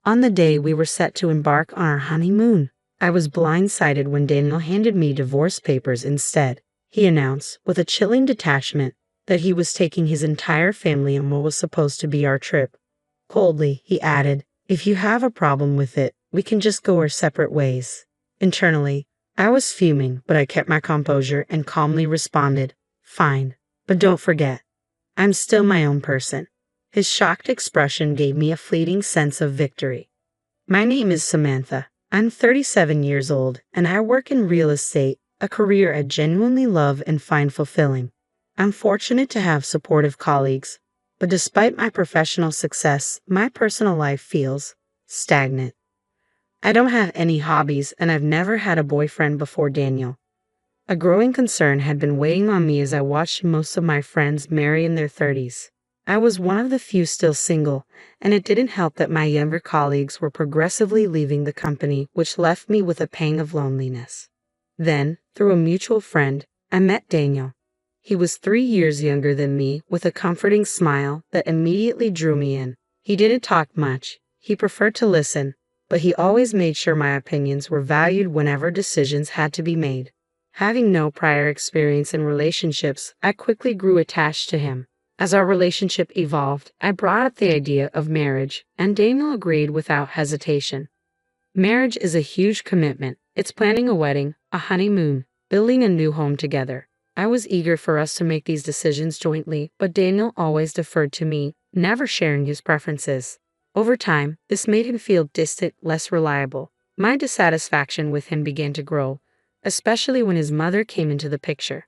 On the day we were set to embark on our honeymoon, I was blindsided when Daniel handed me divorce papers instead. He announced, with a chilling detachment, that he was taking his entire family on what was supposed to be our trip. Coldly, he added, "If you have a problem with it, we can just go our separate ways." Internally, I was fuming, but I kept my composure and calmly responded, "Fine, but don't forget, I'm still my own person." His shocked expression gave me a fleeting sense of victory. "My name is Samantha. I'm 37 years old, and I work in real estate, a career I genuinely love and find fulfilling. I'm fortunate to have supportive colleagues, but despite my professional success, my personal life feels stagnant. I don't have any hobbies, and I've never had a boyfriend before Daniel." A growing concern had been weighing on me as I watched most of my friends marry in their 30s. I was one of the few still single, and it didn't help that my younger colleagues were progressively leaving the company, which left me with a pang of loneliness. Then, through a mutual friend, I met Daniel. He was 3 years younger than me, with a comforting smile that immediately drew me in. He didn't talk much. He preferred to listen, but he always made sure my opinions were valued whenever decisions had to be made. Having no prior experience in relationships, I quickly grew attached to him. As our relationship evolved, I brought up the idea of marriage, and Daniel agreed without hesitation. Marriage is a huge commitment. It's planning a wedding, a honeymoon, building a new home together. I was eager for us to make these decisions jointly, but Daniel always deferred to me, never sharing his preferences. Over time, this made him feel distant, less reliable. My dissatisfaction with him began to grow, especially when his mother came into the picture.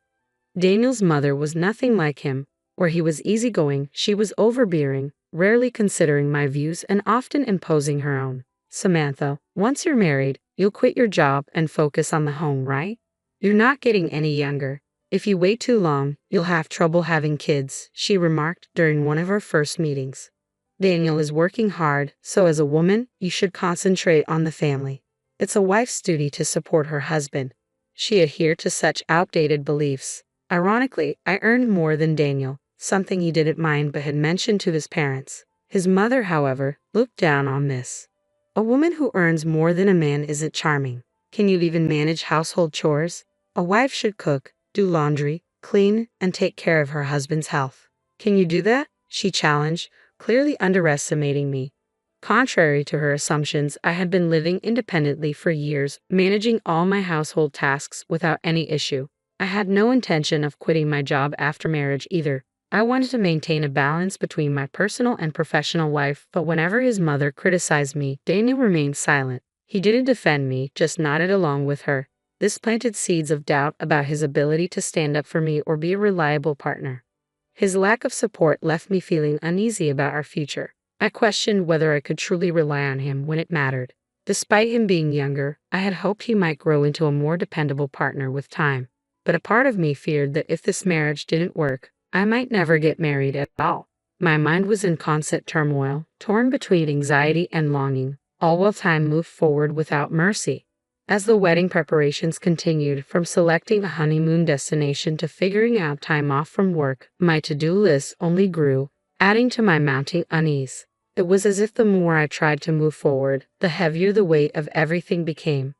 Daniel's mother was nothing like him. Where he was easygoing, she was overbearing, rarely considering my views and often imposing her own. "Samantha, once you're married, you'll quit your job and focus on the home, right? You're not getting any younger. If you wait too long, you'll have trouble having kids," she remarked during one of our first meetings. "Daniel is working hard, so as a woman, you should concentrate on the family. It's a wife's duty to support her husband." She adhered to such outdated beliefs. Ironically, I earned more than Daniel, something he didn't mind but had mentioned to his parents. His mother, however, looked down on this. "A woman who earns more than a man isn't charming. Can you even manage household chores? A wife should cook, do laundry, clean, and take care of her husband's health. Can you do that?" she challenged, clearly underestimating me. Contrary to her assumptions, I had been living independently for years, managing all my household tasks without any issue. I had no intention of quitting my job after marriage either. I wanted to maintain a balance between my personal and professional life, but whenever his mother criticized me, Daniel remained silent. He didn't defend me, just nodded along with her. This planted seeds of doubt about his ability to stand up for me or be a reliable partner. His lack of support left me feeling uneasy about our future. I questioned whether I could truly rely on him when it mattered. Despite him being younger, I had hoped he might grow into a more dependable partner with time. But a part of me feared that if this marriage didn't work, I might never get married at all. My mind was in constant turmoil, torn between anxiety and longing, all while time moved forward without mercy. As the wedding preparations continued, from selecting a honeymoon destination to figuring out time off from work, my to-do list only grew, adding to my mounting unease. It was as if the more I tried to move forward, the heavier the weight of everything became.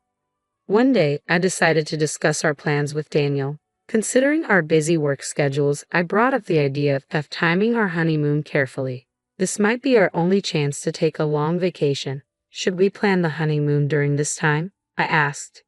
One day, I decided to discuss our plans with Daniel. Considering our busy work schedules, I brought up the idea of timing our honeymoon carefully. This might be our only chance to take a long vacation. "Should we plan the honeymoon during this time?" I asked.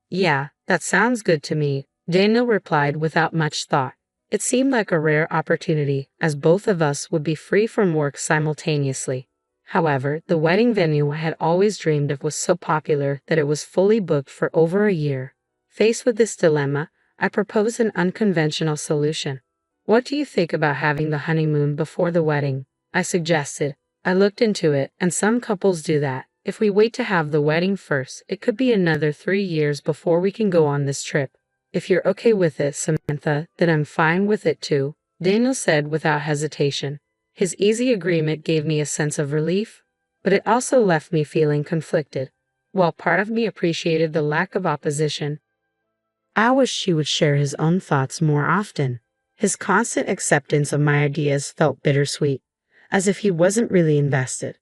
"Yeah, that sounds good to me," Daniel replied without much thought. It seemed like a rare opportunity, as both of us would be free from work simultaneously. However, the wedding venue I had always dreamed of was so popular that it was fully booked for over a year. Faced with this dilemma, I proposed an unconventional solution. "What do you think about having the honeymoon before the wedding?" I suggested. I looked into it, and some couples do that. If we wait to have the wedding first, it could be another 3 years before we can go on this trip. "If you're okay with it, Samantha, then I'm fine with it too," Daniel said without hesitation. His easy agreement gave me a sense of relief, but it also left me feeling conflicted. While part of me appreciated the lack of opposition, I wished he would share his own thoughts more often. His constant acceptance of my ideas felt bittersweet, as if he wasn't really invested.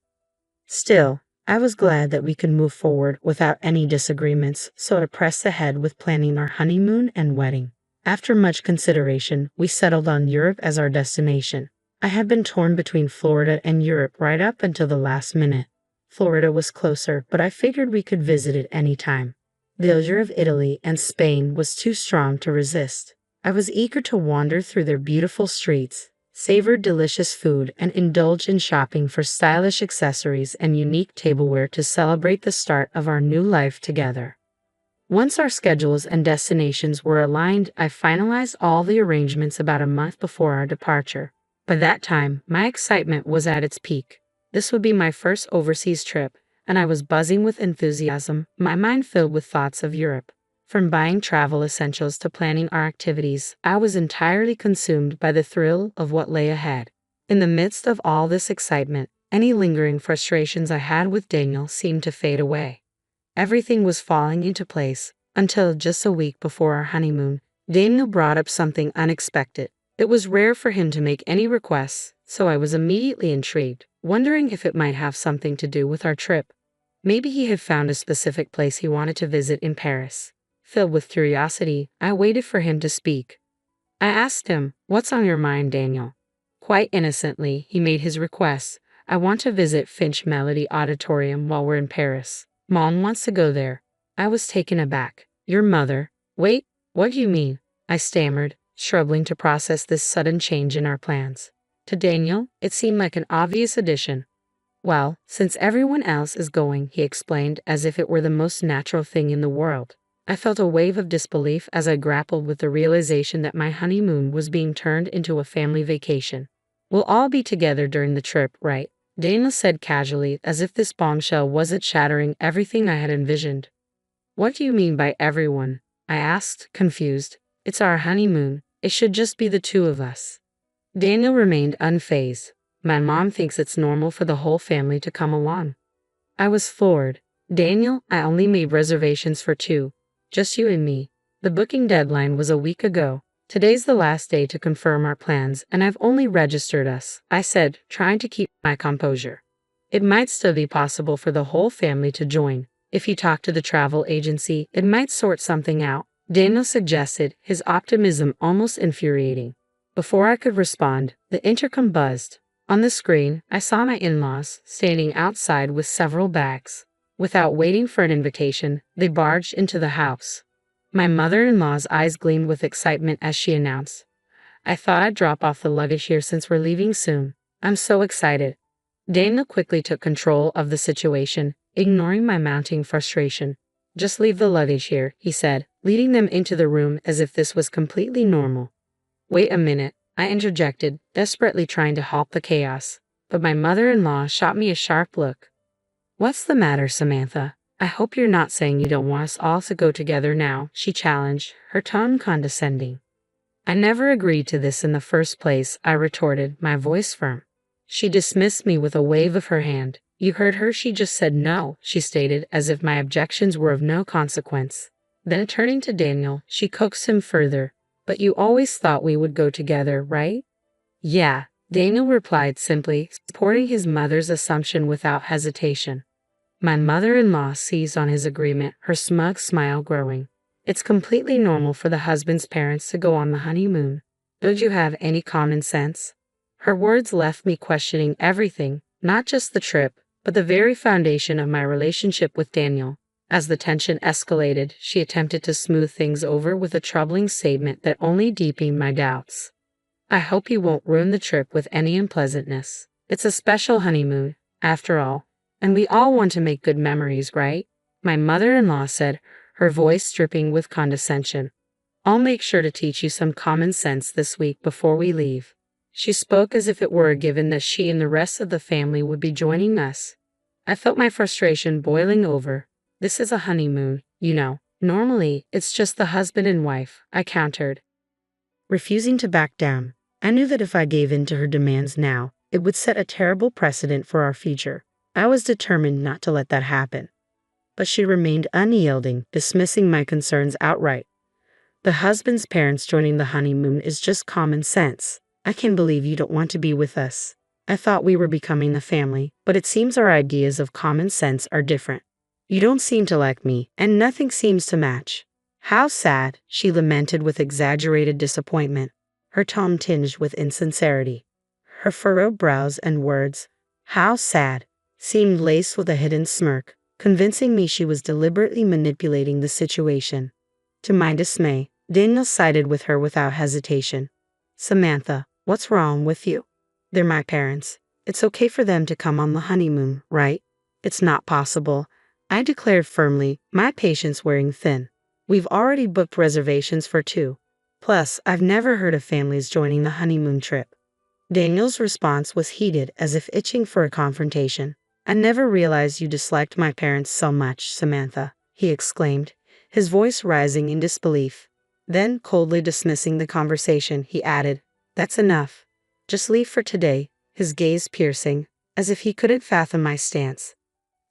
Still, I was glad that we could move forward without any disagreements, so I pressed ahead with planning our honeymoon and wedding. After much consideration, we settled on Europe as our destination. I had been torn between Florida and Europe right up until the last minute. Florida was closer, but I figured we could visit it any time. The allure of Italy and Spain was too strong to resist. I was eager to wander through their beautiful streets, savor delicious food, and indulge in shopping for stylish accessories and unique tableware to celebrate the start of our new life together. Once our schedules and destinations were aligned, I finalized all the arrangements about a month before our departure. By that time, my excitement was at its peak. This would be my first overseas trip, and I was buzzing with enthusiasm, my mind filled with thoughts of Europe. From buying travel essentials to planning our activities, I was entirely consumed by the thrill of what lay ahead. In the midst of all this excitement, any lingering frustrations I had with Daniel seemed to fade away. Everything was falling into place, until just a week before our honeymoon, Daniel brought up something unexpected. It was rare for him to make any requests, so I was immediately intrigued, wondering if it might have something to do with our trip. Maybe he had found a specific place he wanted to visit in Paris. Filled with curiosity, I waited for him to speak. I asked him, "What's on your mind, Daniel?" Quite innocently, he made his request. "I want to visit Finch Melody Auditorium while we're in Paris. Mom wants to go there." I was taken aback. "Your mother? Wait, what do you mean?" I stammered, struggling to process this sudden change in our plans. To Daniel, it seemed like an obvious addition. "Well, since everyone else is going," he explained as if it were the most natural thing in the world. I felt a wave of disbelief as I grappled with the realization that my honeymoon was being turned into a family vacation. "We'll all be together during the trip, right?" Daniel said casually, as if this bombshell wasn't shattering everything I had envisioned. "What do you mean by everyone?" I asked, confused. "It's our honeymoon. It should just be the two of us." Daniel remained unfazed. "My mom thinks it's normal for the whole family to come along." I was floored. "Daniel, I only made reservations for two. Just you and me. The booking deadline was a week ago. Today's the last day to confirm our plans, and I've only registered us," I said, trying to keep my composure. "It might still be possible for the whole family to join. If you talk to the travel agency, it might sort something out," Daniel suggested, his optimism almost infuriating. Before I could respond, the intercom buzzed. On the screen, I saw my in-laws standing outside with several bags. Without waiting for an invitation, they barged into the house. My mother-in-law's eyes gleamed with excitement as she announced, "I thought I'd drop off the luggage here since we're leaving soon. I'm so excited." Daniel quickly took control of the situation, ignoring my mounting frustration. "Just leave the luggage here," he said, leading them into the room as if this was completely normal. "Wait a minute," I interjected, desperately trying to halt the chaos. But my mother-in-law shot me a sharp look. "What's the matter, Samantha? I hope you're not saying you don't want us all to go together now," she challenged, her tone condescending. "I never agreed to this in the first place," I retorted, my voice firm. She dismissed me with a wave of her hand. "You heard her, she just said no," she stated, as if my objections were of no consequence. Then turning to Daniel, she coaxed him further. "But you always thought we would go together, right?" "Yeah," Daniel replied simply, supporting his mother's assumption without hesitation. My mother-in-law seized on his agreement, her smug smile growing. "It's completely normal for the husband's parents to go on the honeymoon. Don't you have any common sense?" Her words left me questioning everything, not just the trip, but the very foundation of my relationship with Daniel. As the tension escalated, she attempted to smooth things over with a troubling statement that only deepened my doubts. "I hope you won't ruin the trip with any unpleasantness. It's a special honeymoon, after all, and we all want to make good memories, right?" my mother-in-law said, her voice dripping with condescension. "I'll make sure to teach you some common sense this week before we leave." She spoke as if it were a given that she and the rest of the family would be joining us. I felt my frustration boiling over. "This is a honeymoon, you know. Normally, it's just the husband and wife," I countered, refusing to back down. I knew that if I gave in to her demands now, it would set a terrible precedent for our future. I was determined not to let that happen. But she remained unyielding, dismissing my concerns outright. "The husband's parents joining the honeymoon is just common sense. I can't believe you don't want to be with us." I thought we were becoming a family, but it seems our ideas of common sense are different. You don't seem to like me, and nothing seems to match. How sad, she lamented with exaggerated disappointment, her tone tinged with insincerity. Her furrowed brows and words, "How sad," seemed laced with a hidden smirk, convincing me she was deliberately manipulating the situation. To my dismay, Daniel sided with her without hesitation. "Samantha, what's wrong with you? They're my parents. It's okay for them to come on the honeymoon, right?" "It's not possible," I declared firmly, my patience wearing thin. "We've already booked reservations for two. Plus, I've never heard of families joining the honeymoon trip." Daniel's response was heated, as if itching for a confrontation. "I never realized you disliked my parents so much, Samantha," he exclaimed, his voice rising in disbelief. Then, coldly dismissing the conversation, he added, "That's enough. Just leave for today," his gaze piercing, as if he couldn't fathom my stance.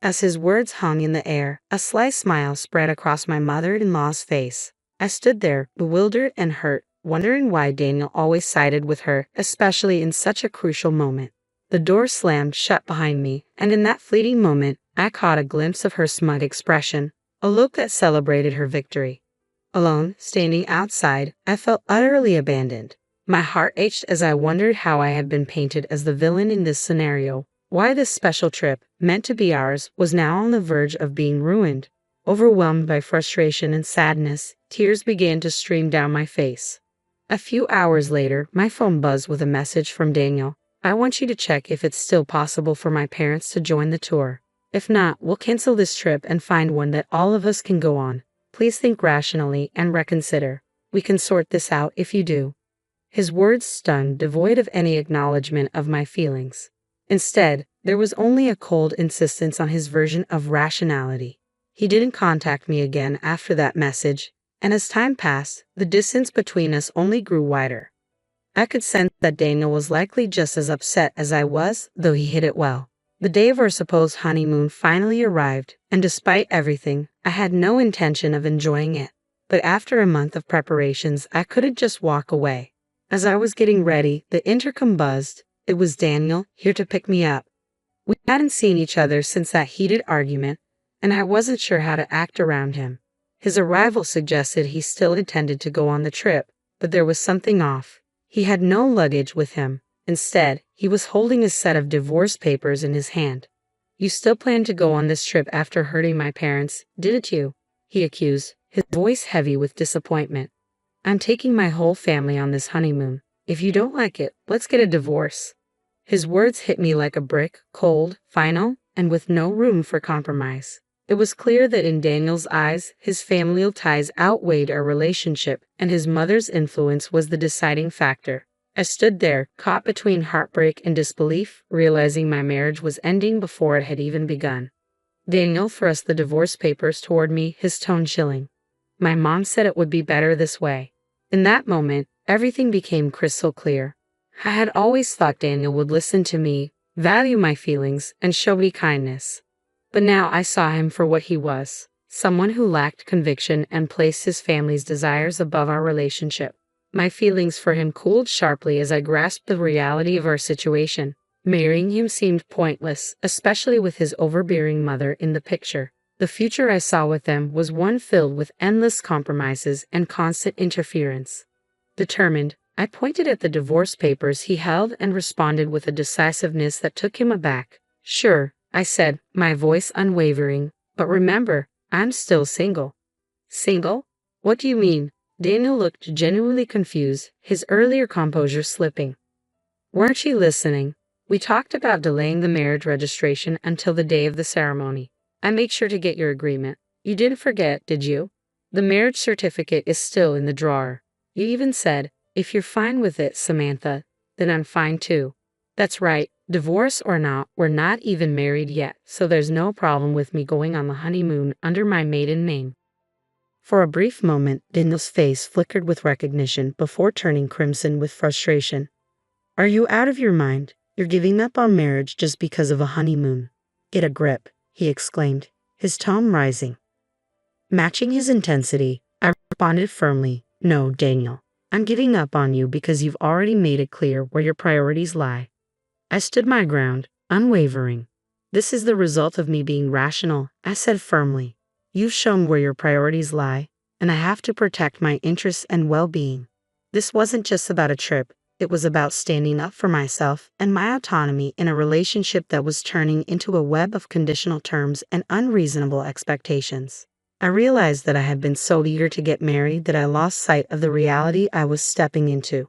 As his words hung in the air, a sly smile spread across my mother-in-law's face. I stood there, bewildered and hurt, wondering why Daniel always sided with her, especially in such a crucial moment. The door slammed shut behind me, and in that fleeting moment, I caught a glimpse of her smug expression, a look that celebrated her victory. Alone, standing outside, I felt utterly abandoned. My heart ached as I wondered how I had been painted as the villain in this scenario. Why this special trip, meant to be ours, was now on the verge of being ruined. Overwhelmed by frustration and sadness, tears began to stream down my face. A few hours later, my phone buzzed with a message from Daniel. "I want you to check if it's still possible for my parents to join the tour. If not, we'll cancel this trip and find one that all of us can go on. Please think rationally and reconsider. We can sort this out if you do." His words stung, devoid of any acknowledgement of my feelings. Instead, there was only a cold insistence on his version of rationality. He didn't contact me again after that message, and as time passed, the distance between us only grew wider. I could sense that Daniel was likely just as upset as I was, though he hid it well. The day of our supposed honeymoon finally arrived, and despite everything, I had no intention of enjoying it. But after a month of preparations, I couldn't just walk away. As I was getting ready, the intercom buzzed. It was Daniel, here to pick me up. We hadn't seen each other since that heated argument, and I wasn't sure how to act around him. His arrival suggested he still intended to go on the trip, but there was something off. He had no luggage with him. Instead, he was holding a set of divorce papers in his hand. "You still plan to go on this trip after hurting my parents, didn't you?" he accused, his voice heavy with disappointment. "I'm taking my whole family on this honeymoon. If you don't like it, let's get a divorce." His words hit me like a brick, cold, final, and with no room for compromise. It was clear that in Daniel's eyes, his familial ties outweighed our relationship, and his mother's influence was the deciding factor. I stood there, caught between heartbreak and disbelief, realizing my marriage was ending before it had even begun. Daniel thrust the divorce papers toward me, his tone chilling. "My mom said it would be better this way." In that moment, everything became crystal clear. I had always thought Daniel would listen to me, value my feelings, and show me kindness. But now I saw him for what he was, someone who lacked conviction and placed his family's desires above our relationship. My feelings for him cooled sharply as I grasped the reality of our situation. Marrying him seemed pointless, especially with his overbearing mother in the picture. The future I saw with them was one filled with endless compromises and constant interference. Determined, I pointed at the divorce papers he held and responded with a decisiveness that took him aback. "Sure," I said, my voice unwavering, "but remember, I'm still single." "Single? What do you mean?" Daniel looked genuinely confused, his earlier composure slipping. "Weren't you listening? We talked about delaying the marriage registration until the day of the ceremony. I made sure to get your agreement. You didn't forget, did you? The marriage certificate is still in the drawer. You even said, 'If you're fine with it, Samantha, then I'm fine too.' That's right, divorce or not, we're not even married yet, so there's no problem with me going on the honeymoon under my maiden name." For a brief moment, Daniel's face flickered with recognition before turning crimson with frustration. "Are you out of your mind? You're giving up on marriage just because of a honeymoon. Get a grip," he exclaimed, his tone rising. Matching his intensity, I responded firmly, "No, Daniel. I'm giving up on you because you've already made it clear where your priorities lie." I stood my ground, unwavering. This is the result of me being rational, I said firmly. You've shown where your priorities lie, and I have to protect my interests and well-being. This wasn't just about a trip, it was about standing up for myself and my autonomy in a relationship that was turning into a web of conditional terms and unreasonable expectations. I realized that I had been so eager to get married that I lost sight of the reality I was stepping into.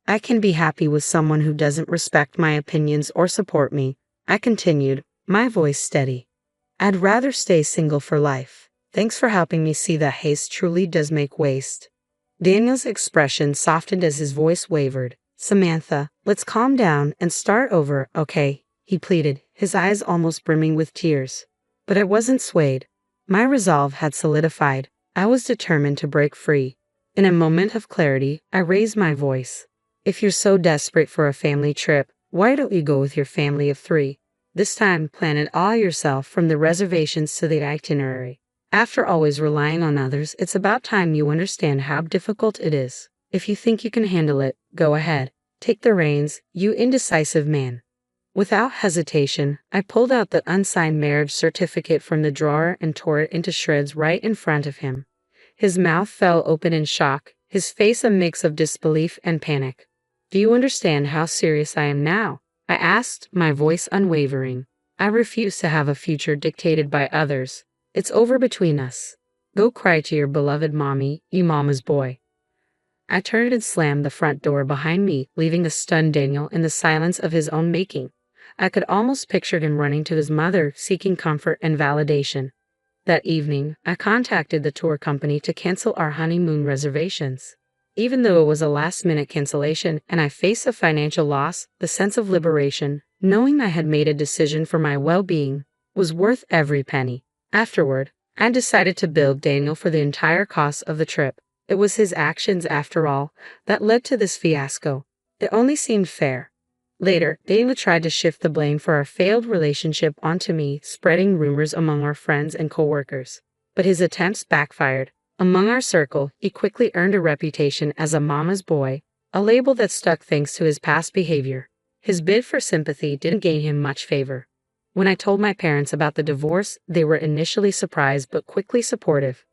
I can be happy with someone who doesn't respect my opinions or support me, I continued, my voice steady. I'd rather stay single for life. Thanks for helping me see that haste truly does make waste. Daniel's expression softened as his voice wavered. Samantha, let's calm down and start over, okay? He pleaded, his eyes almost brimming with tears. But I wasn't swayed. My resolve had solidified. I was determined to break free. In a moment of clarity, I raised my voice. If you're so desperate for a family trip, why don't you go with your family of 3? This time, plan it all yourself from the reservations to the itinerary. After always relying on others, it's about time you understand how difficult it is. If you think you can handle it, go ahead. Take the reins, you indecisive man. Without hesitation, I pulled out the unsigned marriage certificate from the drawer and tore it into shreds right in front of him. His mouth fell open in shock, his face a mix of disbelief and panic. Do you understand how serious I am now? I asked, my voice unwavering. I refuse to have a future dictated by others. It's over between us. Go cry to your beloved mommy, you mama's boy. I turned and slammed the front door behind me, leaving the stunned Daniel in the silence of his own making. I could almost picture him running to his mother, seeking comfort and validation. That evening, I contacted the tour company to cancel our honeymoon reservations. Even though it was a last-minute cancellation and I faced a financial loss, the sense of liberation, knowing I had made a decision for my well-being, was worth every penny. Afterward, I decided to bill Daniel for the entire cost of the trip. It was his actions, after all, that led to this fiasco. It only seemed fair. Later, Daniel tried to shift the blame for our failed relationship onto me, spreading rumors among our friends and coworkers. But his attempts backfired. Among our circle, he quickly earned a reputation as a mama's boy, a label that stuck thanks to his past behavior. His bid for sympathy didn't gain him much favor. When I told my parents about the divorce, they were initially surprised but quickly supportive.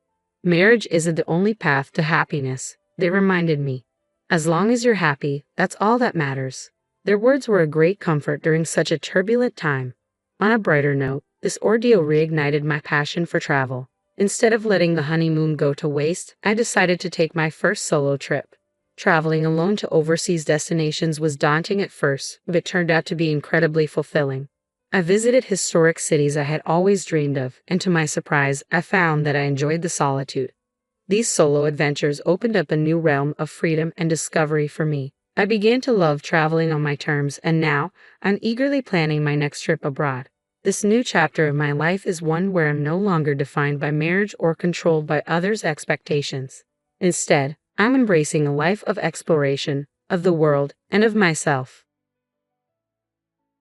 Marriage isn't the only path to happiness, they reminded me. As long as you're happy, that's all that matters. Their words were a great comfort during such a turbulent time. On a brighter note, this ordeal reignited my passion for travel. Instead of letting the honeymoon go to waste, I decided to take my first solo trip. Traveling alone to overseas destinations was daunting at first, but it turned out to be incredibly fulfilling. I visited historic cities I had always dreamed of, and to my surprise, I found that I enjoyed the solitude. These solo adventures opened up a new realm of freedom and discovery for me. I began to love traveling on my terms, and now, I'm eagerly planning my next trip abroad. This new chapter of my life is one where I'm no longer defined by marriage or controlled by others' expectations. Instead, I'm embracing a life of exploration, of the world, and of myself.